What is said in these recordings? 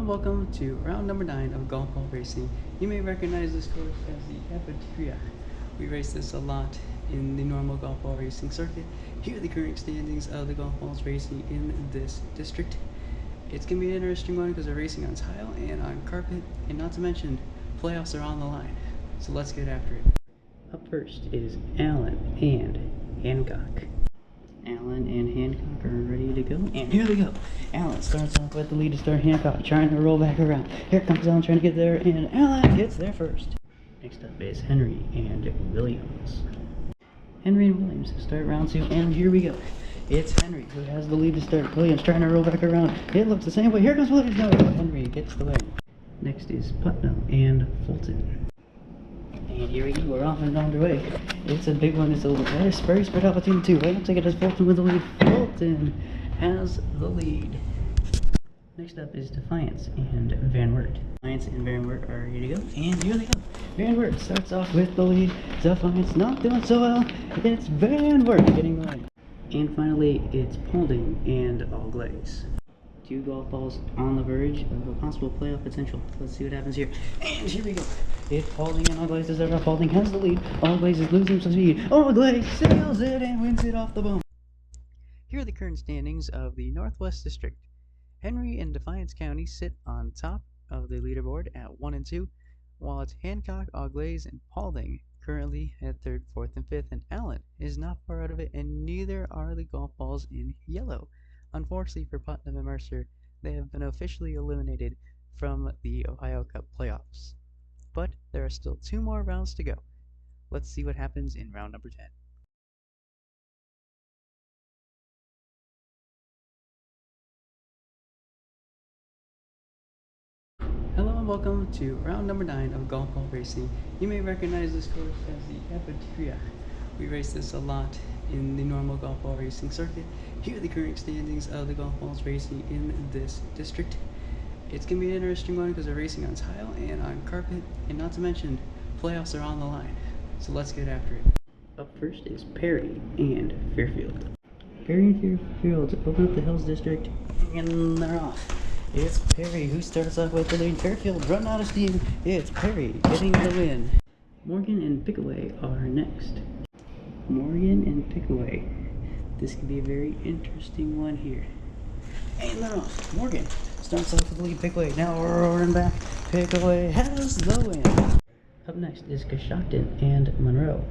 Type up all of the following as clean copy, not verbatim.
and welcome to round number 9 of golf ball racing. You may recognize this course as the Apertura. We race this a lot in the normal golf ball racing circuit. Here are the current standings of the golf balls racing in this district. It's going to be an interesting one because they're racing on tile and on carpet, and not to mention, playoffs are on the line. So let's get after it. Up first is Allen and Hancock. Allen and Hancock are ready to go, and here we go. Allen starts off with the lead to start. Hancock trying to roll back around. Here comes Allen trying to get there, and Allen gets there first. Next up is Henry and Williams. Henry and Williams start round 2, and here we go. It's Henry who has the lead to start. Williams trying to roll back around. It looks the same way. Here comes Williams. No, Henry gets the win. Next is Putnam and Fulton. And here we go, we're off and on the way. It's a big one, it's a little very spread out between the two. Right looks like it is Fulton with the lead. Fulton has the lead. Next up is Defiance and Van Wert. Defiance and Van Wert are ready to go. And here they go. Van Wert starts off with the lead. Defiance not doing so well. It's Van Wert getting the win. And finally, it's Paulding and Allglaze. Two golf balls on the verge of a possible playoff potential. Let's see what happens here. And here we go. It's Paulding and Allglaze is there. Paulding has the lead. Allglaze is losing some speed. Allglaze sails it and wins it off the bone. Here are the current standings of the Northwest District. Henry and Defiance County sit on top of the leaderboard at 1 and 2, while it's Hancock, Allglaze, and Paulding currently at 3rd, 4th, and 5th, and Allen is not far out of it, and neither are the golf balls in yellow. Unfortunately for Putnam and Mercer, they have been officially eliminated from the Ohio Cup playoffs. But there are still 2 more rounds to go. Let's see what happens in round number 10. Hello and welcome to round number 9 of golf ball racing. You may recognize this course as the Apertura. We race this a lot in the normal golf ball racing circuit. Here are the current standings of the golf balls racing in this district. It's going to be an interesting one because they're racing on tile and on carpet, and not to mention, playoffs are on the line. So let's get after it. Up first is Perry and Fairfield. Perry and Fairfield open up the Hills District, and they're off. It's Perry who starts off with the lead. Fairfield run out of steam. It's Perry getting the win. Morgan and Pickaway are next. Morgan and Pickaway. This could be a very interesting one here. And they're off. Morgan starts off with the lead. Pickaway now roaring back. Pickaway has the win. Up next is Coshocton and Monroe.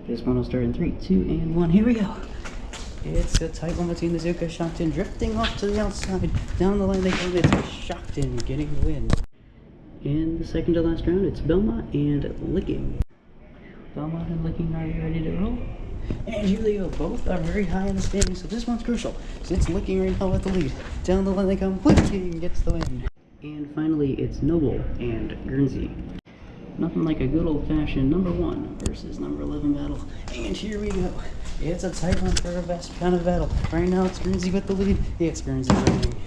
This one will start in 3, 2, and 1. Here we go. It's a tight one between the two. Coshocton drifting off to the outside. Down the line they go. It's Coshocton getting the win. In the second to last round, it's Belmont and Licking. Belmont and Licking are ready to roll. And here they go. Both are very high in the standings, so this one's crucial. So it's Licking right now with the lead. Down the line they come. Licking gets the win. And finally, it's Noble and Guernsey. Nothing like a good old-fashioned number 1 versus number 11 battle. And here we go. It's a tight one for a best kind of battle. Right now it's Guernsey with the lead. It's Guernsey winning.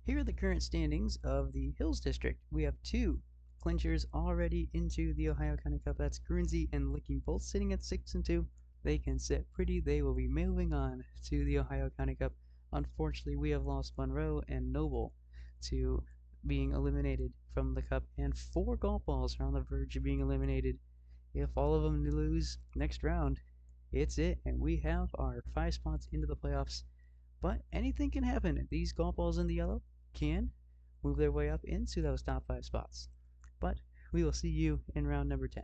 Here are the current standings of the Hills District. We have 2 clinchers already into the Ohio County Cup. That's Guernsey and Licking, both sitting at 6 and 2. They can sit pretty. They will be moving on to the Ohio County Cup. Unfortunately, we have lost Monroe and Noble to being eliminated from the cup, and 4 golf balls are on the verge of being eliminated. If all of them lose next round, it's it, and we have our 5 spots into the playoffs. But anything can happen. These golf balls in the yellow can move their way up into those top 5 spots. But we will see you in round number 10.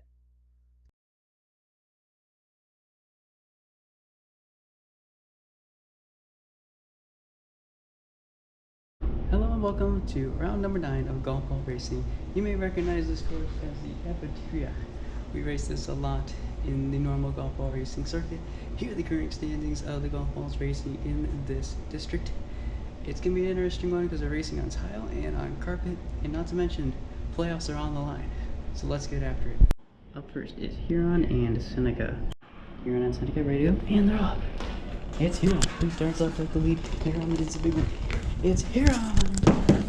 Hello and welcome to round number 9 of golf ball racing. You may recognize this course as the Apertura. We race this a lot in the normal golf ball racing circuit. Here are the current standings of the golf balls racing in this district. It's going to be an interesting one because they're racing on tile and on carpet, and not to mention, playoffs are on the line. So let's get after it. Up first is Huron and Seneca. Huron and Seneca ready to go, and they're off. It's Huron who starts off with the lead. Huron gets a big one. It's Huron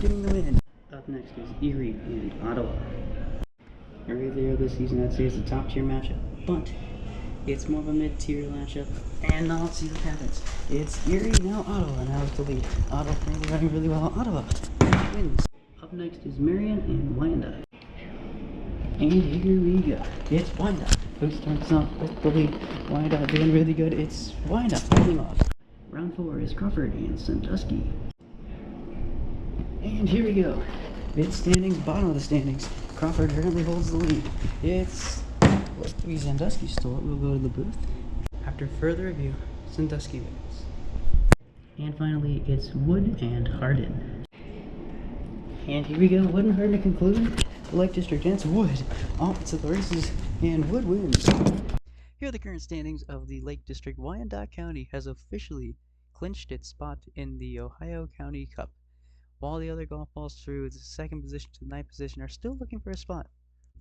getting the win. Up next is Erie and Ottawa. Earlier this season, I'd say it's a top tier matchup, but It's more of a mid-tier matchup, and now let's see what happens. It's Erie, now Ottawa, now with the lead. Ottawa currently running really well. Ottawa wins. Up next is Marion and Wyandotte. And here we go. It's Wyandotte who starts off with the lead. Wyandotte doing really good. It's Wyandotte holding off. Round 4 is Crawford and Sandusky. And here we go. Mid-standings, bottom of the standings. Crawford currently holds the lead. It's Sandusky stole it. We'll go to the booth. After further review, Sandusky wins. And finally, it's Wood and Hardin. And here we go. Wood and Hardin to conclude the Lake District. And it's Wood off to the races, and Wood wins. Here are the current standings of the Lake District. Wyandotte County has officially clinched its spot in the Ohio County Cup, while the other golf balls through the 2nd position to the 9th position are still looking for a spot.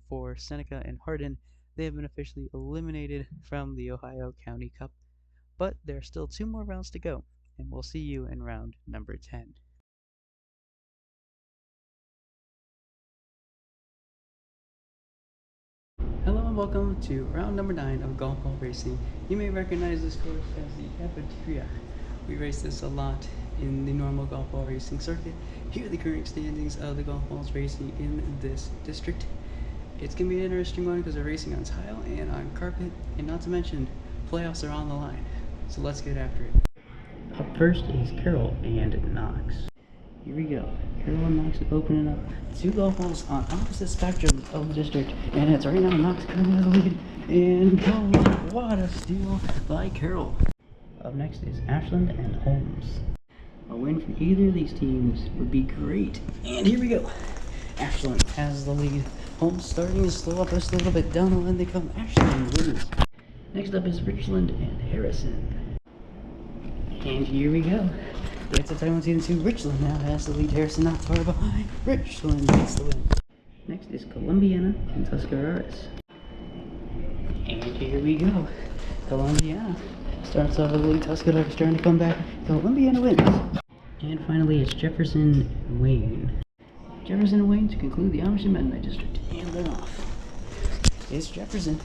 For Seneca and Hardin, they have been officially eliminated from the Ohio County Cup, but there are still 2 more rounds to go, and we'll see you in round number 10. Hello and welcome to round number 9 of golf ball racing. You may recognize this course as the Apertura. We race this a lot in the normal golf ball racing circuit. Here are the current standings of the golf balls racing in this district. It's going to be an interesting one because they're racing on tile and on carpet, and not to mention, playoffs are on the line. So let's get after it. Up first is Carroll and Knox. Here we go. Carroll and Knox opening up 2 golf balls on opposite spectrums of the district, and it's right now Knox coming to the lead, and oh, what a steal by Carroll. Up next is Ashland and Holmes. A win from either of these teams would be great. And here we go. Ashland has the lead. Holmes starting to slow up just a little bit. Down the line they come. Ashland wins. Next up is Richland and Harrison. And here we go. It's a time on season 2. Richland now has the lead. Harrison not far behind. Richland gets the win. Next is Columbiana and Tuscarawas. And here we go. Columbiana starts off with the lead. Tuscarawas trying to come back. Columbiana wins. And finally, it's Jefferson and Wayne. Jefferson and Wayne to conclude the Amish and Mennonite District. And they're off. It's Jefferson.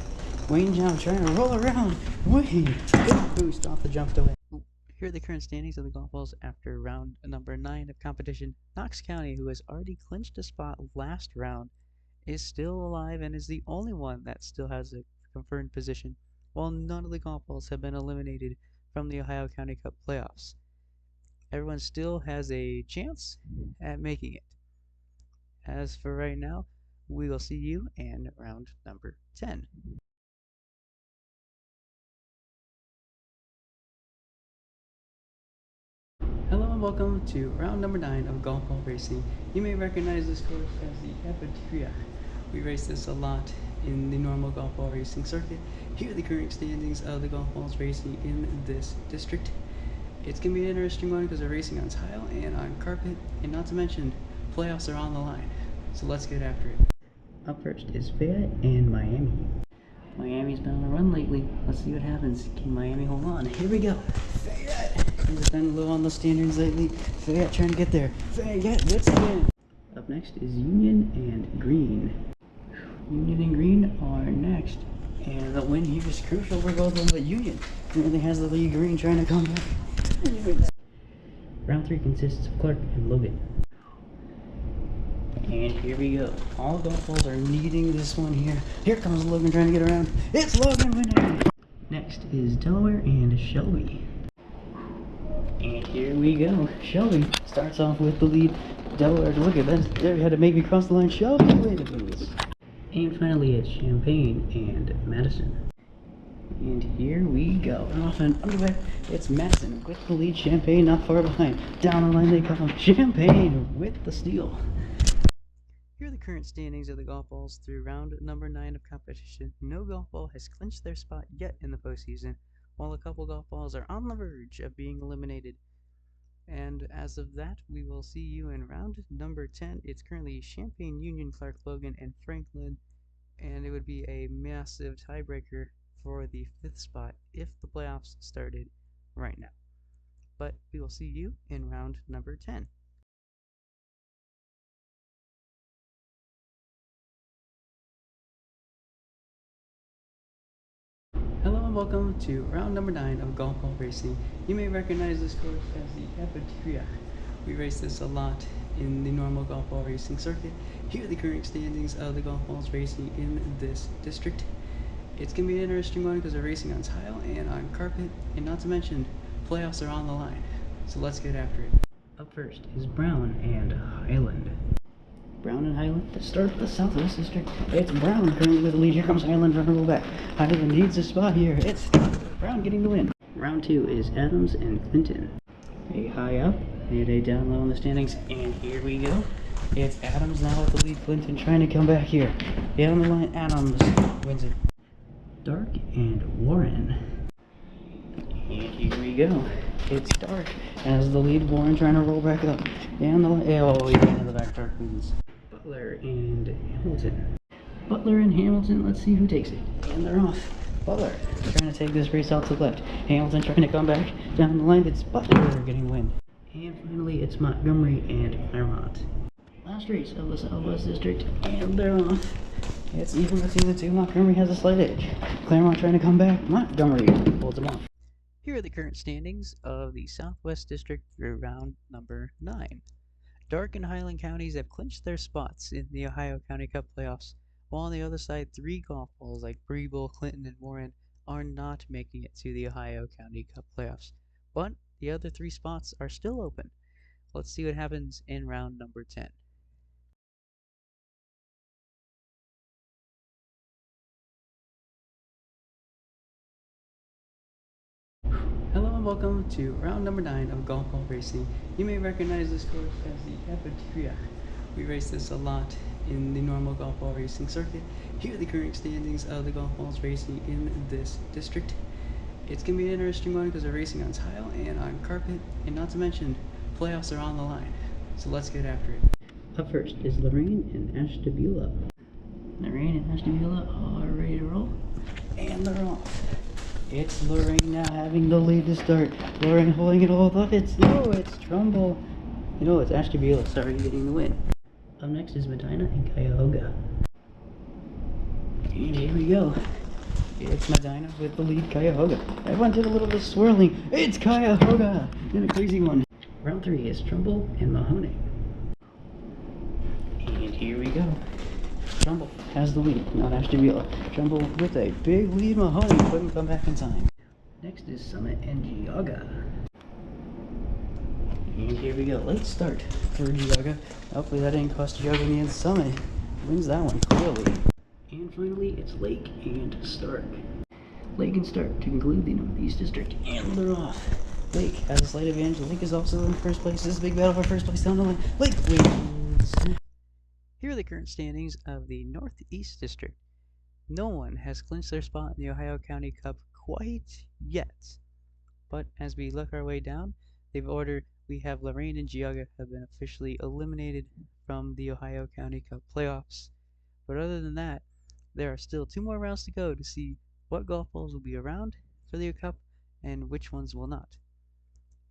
Wayne now trying to roll around. Wayne, good boost off the jump to win. Here are the current standings of the golf balls after round number 9 of competition. Knox County, who has already clinched a spot last round, is still alive and is the only one that still has a confirmed position, while none of the golf balls have been eliminated from the Ohio County Cup playoffs. Everyone still has a chance at making it. As for right now, we will see you in round number 10. Hello and welcome to round number 9 of golf ball racing. You may recognize this course as the Apertura. We race this a lot in the normal golf ball racing circuit. Here are the current standings of the golf balls racing in this district. It's going to be an interesting one because they're racing on tile and on carpet, and not to mention, playoffs are on the line. So let's get after it. Up first is Fayette and Miami. Miami's been on a run lately. Let's see what happens. Can Miami hold on? Here we go. Fayette! He's been low on the standards lately. Fayette trying to get there. Fayette gets the win. Up next is Union and Green. Union and Green are next. And the win here is crucial for both of them, but Union really has the lead. Green trying to come back. Round 3 consists of Clark and Logan. And here we go. All golf balls are needing this one here. Here comes Logan trying to get around. It's Logan winning! Next is Delaware and Shelby. And here we go. Shelby starts off with the lead. Delaware, look at that. There, had to make me cross the line. Shelby wins. And finally, it's Champaign and Madison. And here we go. And off and underway, it's Madison with the lead. Champaign not far behind. Down the line they come. Champaign with the steal. Here are the current standings of the golf balls through round number 9 of competition. No golf ball has clinched their spot yet in the postseason, while a couple golf balls are on the verge of being eliminated. And as of that, we will see you in round number 10. It's currently Champaign, Union, Clark, Logan, and Franklin, and it would be a massive tiebreaker for the 5th spot if the playoffs started right now. But we will see you in round number 10. Hello and welcome to round number 9 of golf ball racing. You may recognize this course as the Apertura. We race this a lot in the normal golf ball racing circuit. Here are the current standings of the golf balls racing in this district. It's going to be an interesting one because they're racing on tile and on carpet, and not to mention, playoffs are on the line. So let's get after it. Up first is Brown and Highland. Brown and Highland to start the Southwest District. It's Brown currently with the lead. Here comes Highland trying to roll back. Highland needs a spot here. It's Brown getting the win. Round 2 is Adams and Clinton. A high up and a down low in the standings. And here we go. It's Adams now with the lead. Clinton trying to come back here. Down the line, Adams wins it. Dark and Warren. And here we go. It's Dark as the lead. Warren trying to roll back up. Down the line. Oh, he went into the back. Dark wins. Butler and Hamilton. Butler and Hamilton, let's see who takes it. And they're off. Butler trying to take this race out to the left. Hamilton trying to come back down the line. It's Butler getting the win. And finally, it's Montgomery and Claremont. Last race of the Southwest District, and they're off. It's even between the two. Montgomery has a slight edge. Claremont trying to come back. Montgomery holds him off. Here are the current standings of the Southwest District through round number 9. Dark and Highland counties have clinched their spots in the Ohio County Cup playoffs, while on the other side, 3 golf balls like Preble, Clinton, and Warren are not making it to the Ohio County Cup playoffs. But the other 3 spots are still open. Let's see what happens in round number 10. Hello and welcome to round number 9 of golf ball racing. You may recognize this course as the Apertura. We race this a lot in the normal golf ball racing circuit. Here are the current standings of the golf balls racing in this district. It's going to be an interesting one because they're racing on tile and on carpet, and not to mention, playoffs are on the line. So let's get after it. Up first is Lorraine and Ashtabula. Lorraine and Ashtabula are ready to roll, and they're off. It's Lorraine now having the lead to start. Lorraine holding it all up. It's Trumbull. It's Ashtabula. Sorry, getting the win. Up next is Medina and Cuyahoga. And here we go. It's Medina with the lead. Cuyahoga. Everyone did a little bit of swirling. It's Cuyahoga in a crazy one. Round 3 is Trumbull and Mahoney. And here we go. Trumbull has the lead, not Ashtabula. Trumbull with a big lead. Mahoney couldn't come back in time. Next is Summit and Geauga. And here we go. Late start for Geauga. Hopefully that didn't cost Geauga in the end. Summit wins that one clearly. And finally, it's Lake and Stark. Lake and Stark to conclude the Northeast District. And they're off. Lake has a slight advantage. Lake is also in first place. This is a big battle for first place down the line. Lake wins. Here are the current standings of the Northeast District. No one has clinched their spot in the Ohio County Cup quite yet. But as we look our way down, we have Lorraine and Geauga have been officially eliminated from the Ohio County Cup playoffs. But other than that, there are still 2 more rounds to go to see what golf balls will be around for the Cup and which ones will not.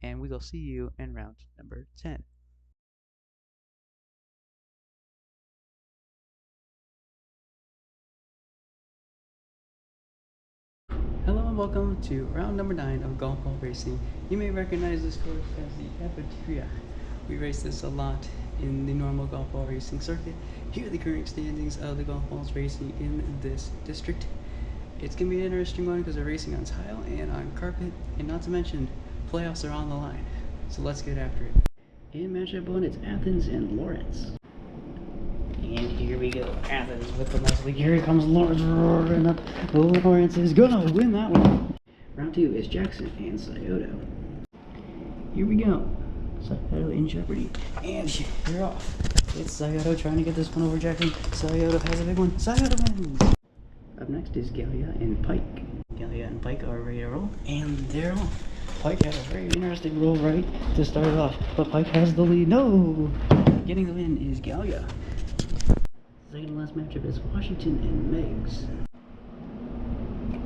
And we will see you in round number 10. Hello and welcome to round number 9 of golf ball racing. You may recognize this course as the Apertura. We race this a lot in the normal golf ball racing circuit. Here are the current standings of the golf balls racing in this district. It's going to be an interesting one because they're racing on tile and on carpet, and not to mention, playoffs are on the line. So let's get after it. In matchup 1, it's Athens and Lawrence. And here we go. Athens with the nice lead. Here comes Lawrence roaring up. Lawrence is gonna win that one. Round 2 is Jackson and Scioto. Here we go. Scioto in jeopardy. And you're off. It's Scioto trying to get this one over Jackson. Scioto has a big one. Scioto wins. Up next is Gallia and Pike. Gallia and Pike are ready to roll. And they're off. Pike had a very interesting roll right to start off. But Pike has the lead. No! Getting the win is Gallia. Second to last matchup is Washington and Meigs.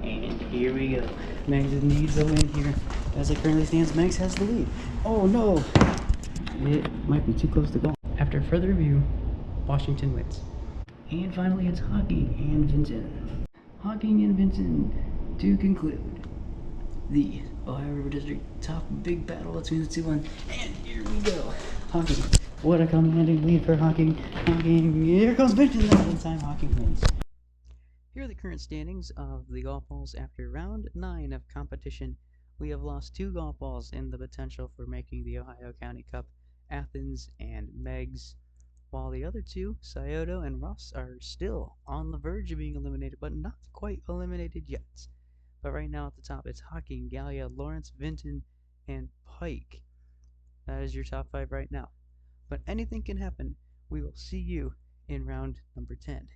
And here we go. Meigs needs a win here. As it currently stands, Meigs has the lead. Oh no! It might be too close to go. After further review, Washington wins. And finally, it's Hocking and Vincent. Hocking and Vincent to conclude the Ohio River District top big battle between the two ones. And here we go. Hocking. What a commanding lead for Hocking. Hocking. Here comes Benton. This time Hocking wins. Here are the current standings of the golf balls after round 9 of competition. We have lost 2 golf balls in the potential for making the Ohio County Cup, Athens and Meggs, while the other 2, Scioto and Ross, are still on the verge of being eliminated, but not quite eliminated yet. But right now at the top, it's Hocking, Gallia, Lawrence, Vinton, and Pike. That is your top 5 right now. But anything can happen. We will see you in round number 10.